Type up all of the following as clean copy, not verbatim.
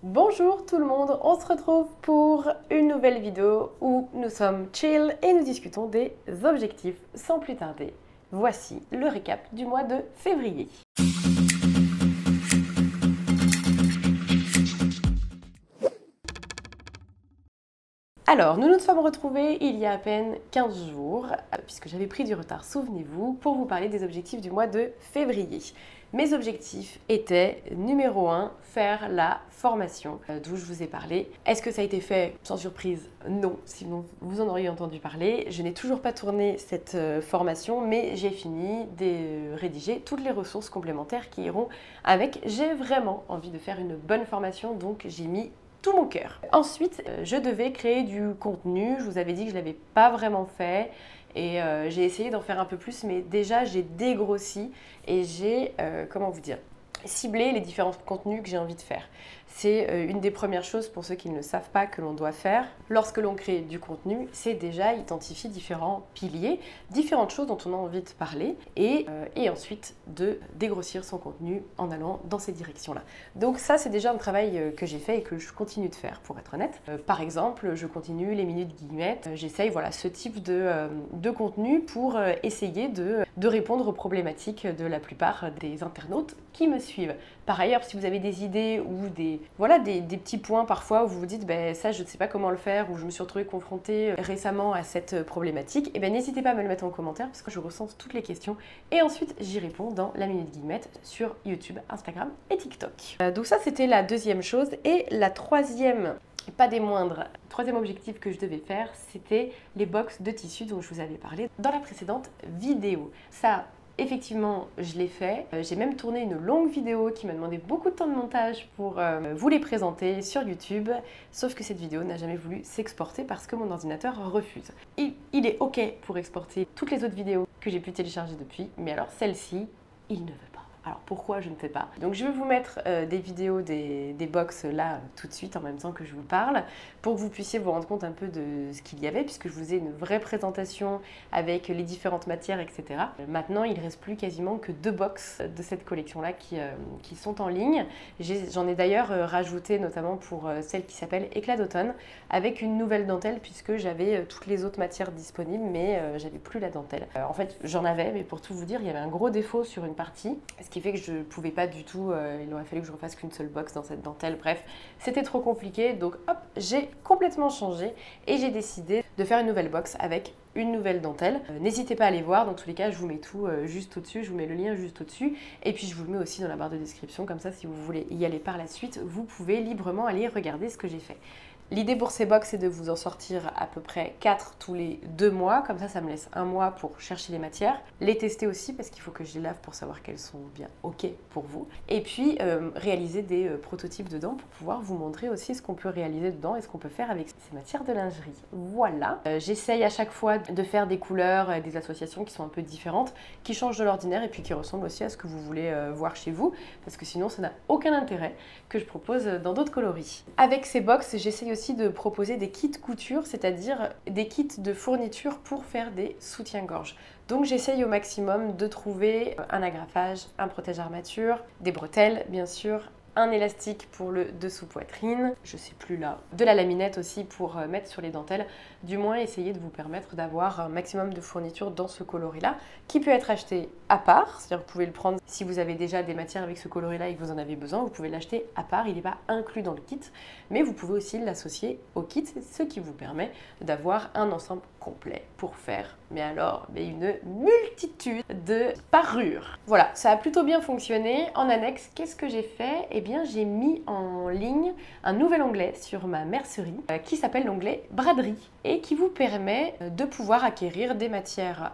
Bonjour tout le monde, on se retrouve pour une nouvelle vidéo où nous sommes chill et nous discutons des objectifs sans plus tarder. Voici le récap du mois de février. Alors, nous nous sommes retrouvés il y a à peine 15 jours, puisque j'avais pris du retard, souvenez-vous, pour vous parler des objectifs du mois de février. Mes objectifs étaient, numéro 1, faire la formation d'où je vous ai parlé. Est-ce que ça a été fait sans surprise? Non, sinon vous en auriez entendu parler. Je n'ai toujours pas tourné cette formation, mais j'ai fini de rédiger toutes les ressources complémentaires qui iront avec. J'ai vraiment envie de faire une bonne formation, donc j'ai mis tout mon cœur. Ensuite, je devais créer du contenu. Je vous avais dit que je ne l'avais pas vraiment fait. Et j'ai essayé d'en faire un peu plus, mais déjà j'ai dégrossi et j'ai, comment vous dire, ciblé les différents contenus que j'ai envie de faire. C'est une des premières choses pour ceux qui ne le savent pas que l'on doit faire lorsque l'on crée du contenu, c'est déjà identifier différents piliers, différentes choses dont on a envie de parler et ensuite de dégrossir son contenu en allant dans ces directions-là. Donc ça, c'est déjà un travail que j'ai fait et que je continue de faire, pour être honnête. Par exemple, je continue les minutes guillemettes, j'essaye voilà, ce type de contenu pour essayer de répondre aux problématiques de la plupart des internautes qui me suivent. Par ailleurs, si vous avez des idées ou des petits points parfois où vous vous dites ben, ça je ne sais pas comment le faire ou je me suis retrouvée confrontée récemment à cette problématique, et ben, n'hésitez pas à me le mettre en commentaire parce que je recense toutes les questions et ensuite j'y réponds dans la minute guillemette sur YouTube, Instagram et TikTok. Donc ça c'était la deuxième chose et la troisième, pas des moindres, troisième objectif que je devais faire, c'était les box de tissu dont je vous avais parlé dans la précédente vidéo. Ça, effectivement, je l'ai fait. J'ai même tourné une longue vidéo qui m'a demandé beaucoup de temps de montage pour vous les présenter sur YouTube. Sauf que cette vidéo n'a jamais voulu s'exporter parce que mon ordinateur refuse. Il est OK pour exporter toutes les autres vidéos que j'ai pu télécharger depuis, mais alors celle-ci, il ne veut pas. Alors pourquoi je ne fais pas? Donc je vais vous mettre des vidéos des box là tout de suite en même temps que je vous parle pour que vous puissiez vous rendre compte un peu de ce qu'il y avait puisque je vous ai une vraie présentation avec les différentes matières, etc. Maintenant il ne reste plus quasiment que 2 box de cette collection là qui sont en ligne. J'en ai d'ailleurs rajouté notamment pour celle qui s'appelle Éclat d'automne avec une nouvelle dentelle puisque j'avais toutes les autres matières disponibles mais j'avais plus la dentelle. En fait j'en avais mais pour tout vous dire il y avait un gros défaut sur une partie. Ce qui fait que je ne pouvais pas du tout, il aurait fallu que je refasse qu'une seule box dans cette dentelle, bref, c'était trop compliqué, donc hop, j'ai complètement changé et j'ai décidé de faire une nouvelle box avec une nouvelle dentelle. N'hésitez pas à aller voir, dans tous les cas, je vous mets tout juste au-dessus, je vous mets le lien juste au-dessus, et puis je vous le mets aussi dans la barre de description, comme ça si vous voulez y aller par la suite, vous pouvez librement aller regarder ce que j'ai fait. L'idée pour ces box, c'est de vous en sortir à peu près 4 tous les 2 mois. Comme ça me laisse un mois pour chercher les matières. Les tester aussi parce qu'il faut que je les lave pour savoir qu'elles sont bien OK pour vous. Et puis, réaliser des prototypes dedans pour pouvoir vous montrer aussi ce qu'on peut réaliser dedans et ce qu'on peut faire avec ces matières de lingerie. Voilà. J'essaye à chaque fois de faire des couleurs, des associations qui sont un peu différentes, qui changent de l'ordinaire et puis qui ressemblent aussi à ce que vous voulez voir chez vous. Parce que sinon, ça n'a aucun intérêt que je propose dans d'autres coloris. Avec ces box, j'essaye aussi de proposer des kits couture, c'est-à-dire des kits de fourniture pour faire des soutiens-gorge. Donc j'essaye au maximum de trouver un agrafage, un protège-armature, des bretelles bien sûr, un élastique pour le dessous poitrine, je sais plus là, de la laminette aussi pour mettre sur les dentelles, du moins essayer de vous permettre d'avoir un maximum de fournitures dans ce coloris-là, qui peut être acheté à part, c'est-à-dire que vous pouvez le prendre si vous avez déjà des matières avec ce coloris-là et que vous en avez besoin, vous pouvez l'acheter à part, il n'est pas inclus dans le kit, mais vous pouvez aussi l'associer au kit, ce qui vous permet d'avoir un ensemble complet pour faire, mais une multitude de parures. Voilà, ça a plutôt bien fonctionné. En annexe, qu'est-ce que j'ai fait? Eh bien, j'ai mis en ligne un nouvel onglet sur ma mercerie qui s'appelle l'onglet braderie et qui vous permet de pouvoir acquérir des matières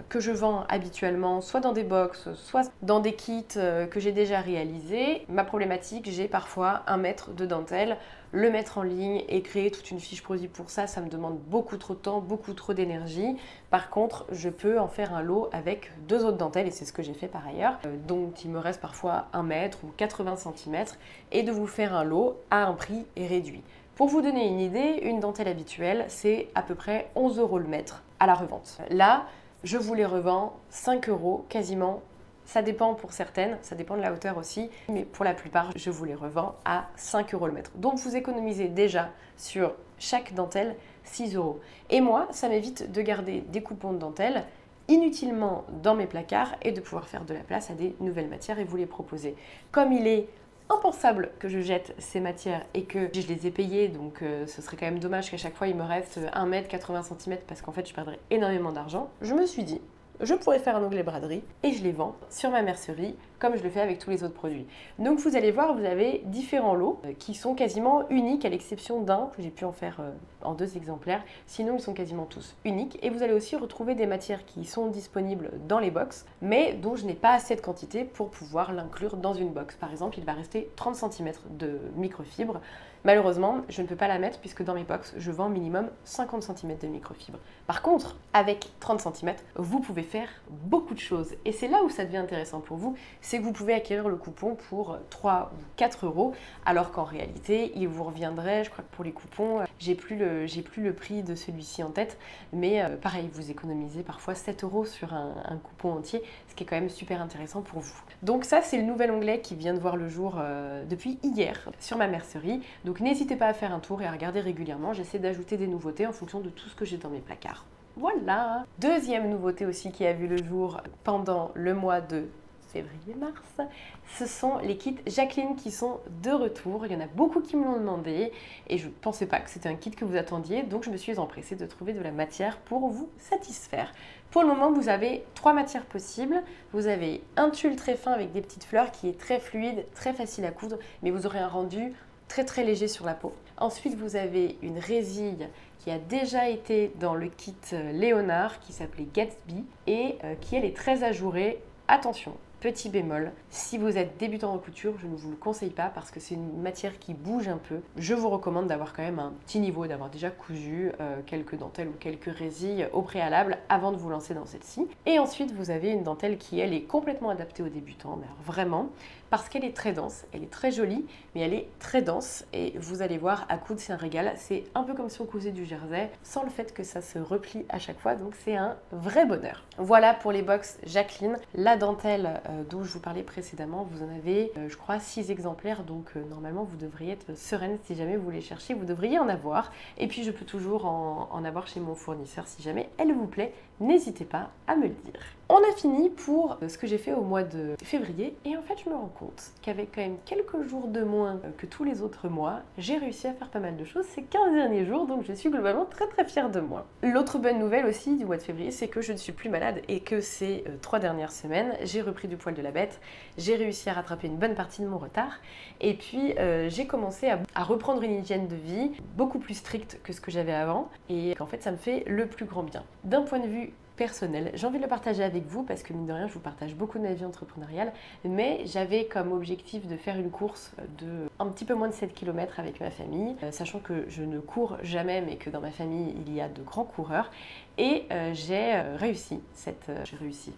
que je vends habituellement, soit dans des box, soit dans des kits que j'ai déjà réalisés. Ma problématique, j'ai parfois 1 mètre de dentelle. Le mettre en ligne et créer toute une fiche produit pour ça, ça me demande beaucoup trop de temps, beaucoup trop d'énergie. Par contre, je peux en faire un lot avec 2 autres dentelles et c'est ce que j'ai fait par ailleurs. Donc il me reste parfois 1 mètre ou 80 cm et de vous faire un lot à un prix réduit. Pour vous donner une idée, une dentelle habituelle, c'est à peu près 11 € le mètre à la revente. Là, je vous les revends 5 € quasiment Ça dépend pour certaines, ça dépend de la hauteur aussi, mais pour la plupart, je vous les revends à 5 € le mètre. Donc vous économisez déjà sur chaque dentelle 6 €. Et moi, ça m'évite de garder des coupons de dentelle inutilement dans mes placards et de pouvoir faire de la place à des nouvelles matières et vous les proposer. Comme il est impensable que je jette ces matières et que je les ai payées, donc ce serait quand même dommage qu'à chaque fois il me reste 1 mètre 80 cm parce qu'en fait je perdrais énormément d'argent, je me suis dit je pourrais faire un onglet braderie et je les vends sur ma mercerie comme je le fais avec tous les autres produits. Donc vous allez voir, vous avez différents lots qui sont quasiment uniques à l'exception d'un, j'ai pu en faire en 2 exemplaires, sinon ils sont quasiment tous uniques. Et vous allez aussi retrouver des matières qui sont disponibles dans les box, mais dont je n'ai pas assez de quantité pour pouvoir l'inclure dans une box. Par exemple, il va rester 30 cm de microfibre. Malheureusement, je ne peux pas la mettre puisque dans mes box, je vends minimum 50 cm de microfibre. Par contre, avec 30 cm, vous pouvez faire beaucoup de choses. Et c'est là où ça devient intéressant pour vous, c'est que vous pouvez acquérir le coupon pour 3 ou 4 €, alors qu'en réalité, il vous reviendrait, je crois que pour les coupons, j'ai plus le prix de celui-ci en tête, mais pareil, vous économisez parfois 7 € sur un coupon entier, ce qui est quand même super intéressant pour vous. Donc ça, c'est le nouvel onglet qui vient de voir le jour depuis hier sur ma mercerie. Donc n'hésitez pas à faire un tour et à regarder régulièrement. J'essaie d'ajouter des nouveautés en fonction de tout ce que j'ai dans mes placards. Voilà! Deuxième nouveauté aussi qui a vu le jour pendant le mois de février-mars, ce sont les kits Jacqueline qui sont de retour. Il y en a beaucoup qui me l'ont demandé et je ne pensais pas que c'était un kit que vous attendiez, donc je me suis empressée de trouver de la matière pour vous satisfaire. Pour le moment, vous avez 3 matières possibles. Vous avez un tulle très fin avec des petites fleurs qui est très fluide, très facile à coudre, mais vous aurez un rendu très léger sur la peau. Ensuite, vous avez une résille qui a déjà été dans le kit Léonard qui s'appelait Gatsby et qui elle est très ajourée. Attention, petit bémol, si vous êtes débutant en couture, je ne vous le conseille pas parce que c'est une matière qui bouge un peu. Je vous recommande d'avoir quand même un petit niveau, d'avoir déjà cousu quelques dentelles ou quelques résilles au préalable avant de vous lancer dans celle-ci. Et ensuite, vous avez une dentelle qui, elle, est complètement adaptée aux débutants, mais alors vraiment, parce qu'elle est très dense, elle est très jolie, mais elle est très dense et vous allez voir, à coudre, c'est un régal. C'est un peu comme si on cousait du jersey, sans le fait que ça se replie à chaque fois, donc c'est un vrai bonheur. Voilà pour les box Jacqueline. La dentelle dont je vous parlais précédemment, vous en avez, je crois, 6 exemplaires, donc normalement vous devriez être sereine si jamais vous les cherchez, vous devriez en avoir. Et puis je peux toujours en avoir chez mon fournisseur si jamais elle vous plaît, n'hésitez pas à me le dire. On a fini pour ce que j'ai fait au mois de février et en fait je me rends compte qu'avec quand même quelques jours de moins que tous les autres mois, j'ai réussi à faire pas mal de choses ces 15 derniers jours, donc je suis globalement très fière de moi. L'autre bonne nouvelle aussi du mois de février, c'est que je ne suis plus malade et que ces 3 dernières semaines, j'ai repris du poil de la bête, j'ai réussi à rattraper une bonne partie de mon retard et puis j'ai commencé à reprendre une hygiène de vie beaucoup plus stricte que ce que j'avais avant et qu'en fait ça me fait le plus grand bien. D'un point de vue personnel. J'ai envie de le partager avec vous parce que mine de rien, je vous partage beaucoup de ma vie entrepreneuriale, mais j'avais comme objectif de faire une course de un petit peu moins de 7 km avec ma famille, sachant que je ne cours jamais, mais que dans ma famille, il y a de grands coureurs. Et j'ai réussi.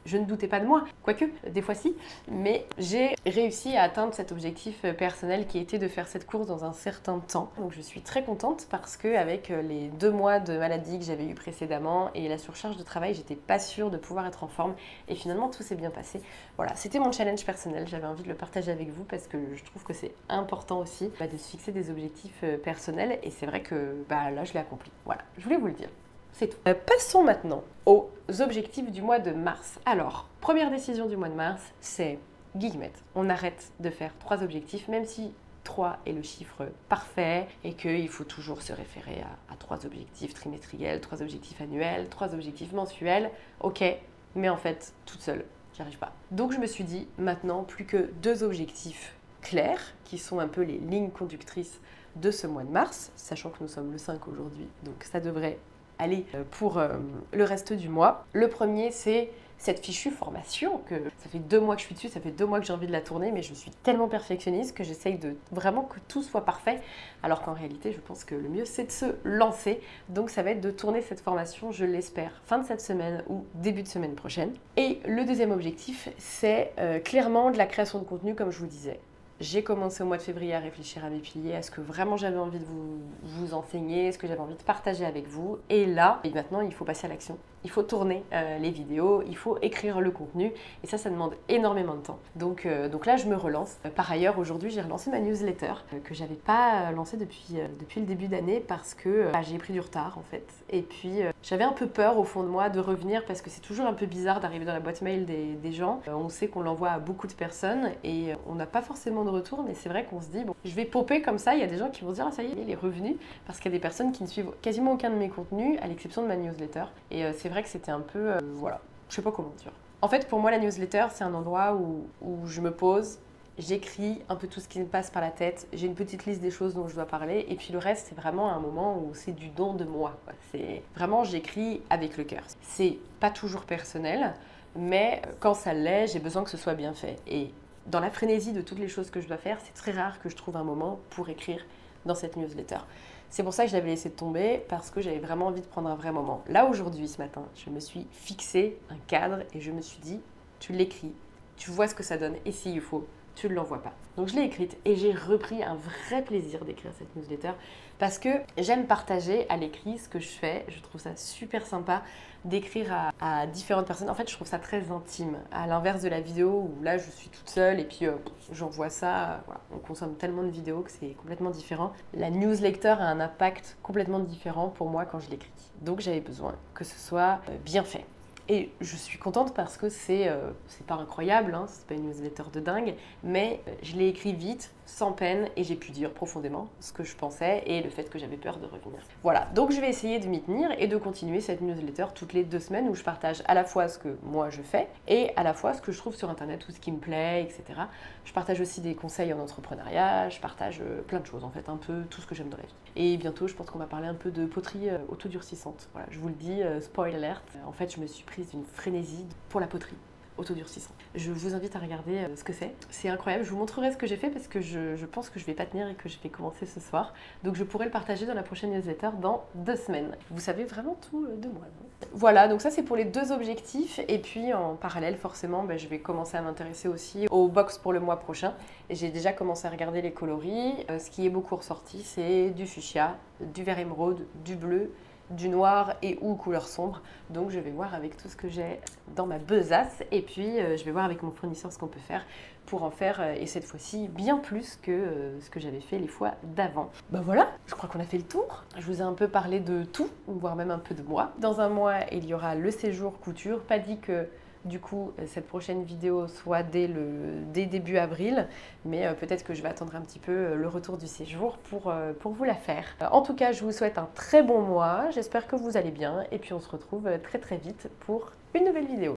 Je ne doutais pas de moi, quoique, des fois si, mais j'ai réussi à atteindre cet objectif personnel qui était de faire cette course dans un certain temps. Donc je suis très contente parce qu'avec les 2 mois de maladie que j'avais eu précédemment et la surcharge de travail, j'étais pas sûre de pouvoir être en forme et finalement tout s'est bien passé. Voilà, c'était mon challenge personnel, j'avais envie de le partager avec vous parce que je trouve que c'est important aussi de se fixer des objectifs personnels et c'est vrai que là je l'ai accompli. Voilà, je voulais vous le dire. C'est tout. Passons maintenant aux objectifs du mois de mars. Alors, première décision du mois de mars, c'est guillemette. On arrête de faire 3 objectifs, même si 3 est le chiffre parfait et qu'il faut toujours se référer à 3 objectifs trimestriels, 3 objectifs annuels, 3 objectifs mensuels. Ok, mais en fait, toute seule, j'y arrive pas. Donc je me suis dit, maintenant, plus que 2 objectifs clairs, qui sont un peu les lignes conductrices de ce mois de mars, sachant que nous sommes le 5 aujourd'hui, donc ça devrait aller pour le reste du mois. Le premier, c'est cette fichue formation, que ça fait 2 mois que je suis dessus, ça fait 2 mois que j'ai envie de la tourner, mais je suis tellement perfectionniste que j'essaye de vraiment que tout soit parfait, alors qu'en réalité, je pense que le mieux, c'est de se lancer. Donc ça va être de tourner cette formation, je l'espère, fin de cette semaine ou début de semaine prochaine. Et le deuxième objectif, c'est clairement de la création de contenu, comme je vous disais. J'ai commencé au mois de février à réfléchir à mes piliers, à ce que vraiment j'avais envie de vous enseigner, ce que j'avais envie de partager avec vous. Et là, maintenant, il faut passer à l'action. il faut tourner les vidéos, il faut écrire le contenu et ça demande énormément de temps. Donc là, je me relance. Par ailleurs, aujourd'hui, j'ai relancé ma newsletter que j'avais pas lancée depuis le début d'année parce que j'ai pris du retard en fait. Et puis, j'avais un peu peur au fond de moi de revenir parce que c'est toujours un peu bizarre d'arriver dans la boîte mail des gens. On sait qu'on l'envoie à beaucoup de personnes et on n'a pas forcément de retour, mais c'est vrai qu'on se dit, bon, je vais popper comme ça, il y a des gens qui vont dire, ah ça y est, il est revenu, parce qu'il y a des personnes qui ne suivent quasiment aucun de mes contenus, à l'exception de ma newsletter. Et c'est vrai que c'était un peu, voilà, je sais pas comment dire. En fait, pour moi, la newsletter, c'est un endroit où je me pose, j'écris un peu tout ce qui me passe par la tête, j'ai une petite liste des choses dont je dois parler, et puis le reste, c'est vraiment un moment où c'est du don de moi, quoi. C'est vraiment, j'écris avec le cœur. C'est pas toujours personnel, mais quand ça l'est, j'ai besoin que ce soit bien fait. Et dans la frénésie de toutes les choses que je dois faire, c'est très rare que je trouve un moment pour écrire dans cette newsletter. C'est pour ça que je l'avais laissé tomber, parce que j'avais vraiment envie de prendre un vrai moment. Là, aujourd'hui, ce matin, je me suis fixé un cadre et je me suis dit, tu l'écris, tu vois ce que ça donne, et s'il faut, tu ne l'envoies pas. Donc je l'ai écrite et j'ai repris un vrai plaisir d'écrire cette newsletter parce que j'aime partager à l'écrit ce que je fais. Je trouve ça super sympa d'écrire à différentes personnes. En fait, je trouve ça très intime, à l'inverse de la vidéo où là, je suis toute seule et puis j'envoie ça. Voilà. On consomme tellement de vidéos que c'est complètement différent. La newsletter a un impact complètement différent pour moi quand je l'écris. Donc j'avais besoin que ce soit bien fait. Et je suis contente parce que c'est pas incroyable, hein, c'est pas une newsletter de dingue, mais je l'ai écrit vite, sans peine, et j'ai pu dire profondément ce que je pensais et le fait que j'avais peur de revenir. Voilà, donc je vais essayer de m'y tenir et de continuer cette newsletter toutes les 2 semaines où je partage à la fois ce que moi je fais et à la fois ce que je trouve sur internet, tout ce qui me plaît, etc. Je partage aussi des conseils en entrepreneuriat, je partage plein de choses en fait, un peu tout ce que j'aime dans la vie. Et bientôt, je pense qu'on va parler un peu de poterie autodurcissante. Voilà, je vous le dis, spoil alert. En fait, je me suis prise d'une frénésie pour la poterie autodurcissante. Je vous invite à regarder ce que c'est. C'est incroyable, je vous montrerai ce que j'ai fait parce que je pense que je vais pas tenir et que je vais commencer ce soir. Donc je pourrai le partager dans la prochaine newsletter dans 2 semaines. Vous savez vraiment tout de moi, non ? Voilà, donc ça c'est pour les 2 objectifs. Et puis en parallèle, forcément, je vais commencer à m'intéresser aussi aux box pour le mois prochain. Et j'ai déjà commencé à regarder les coloris. Ce qui est beaucoup ressorti, c'est du fuchsia, du vert émeraude, du bleu, du noir et ou couleur sombre. Donc je vais voir avec tout ce que j'ai dans ma besace et puis je vais voir avec mon fournisseur ce qu'on peut faire pour en faire et cette fois-ci bien plus que ce que j'avais fait les fois d'avant. Bah voilà, je crois qu'on a fait le tour. Je vous ai un peu parlé de tout, voire même un peu de moi. Dans un mois, il y aura le séjour couture. Pas dit que du coup, cette prochaine vidéo soit dès début avril, mais peut-être que je vais attendre un petit peu le retour du séjour pour vous la faire. En tout cas, je vous souhaite un très bon mois, j'espère que vous allez bien, et puis on se retrouve très très vite pour une nouvelle vidéo.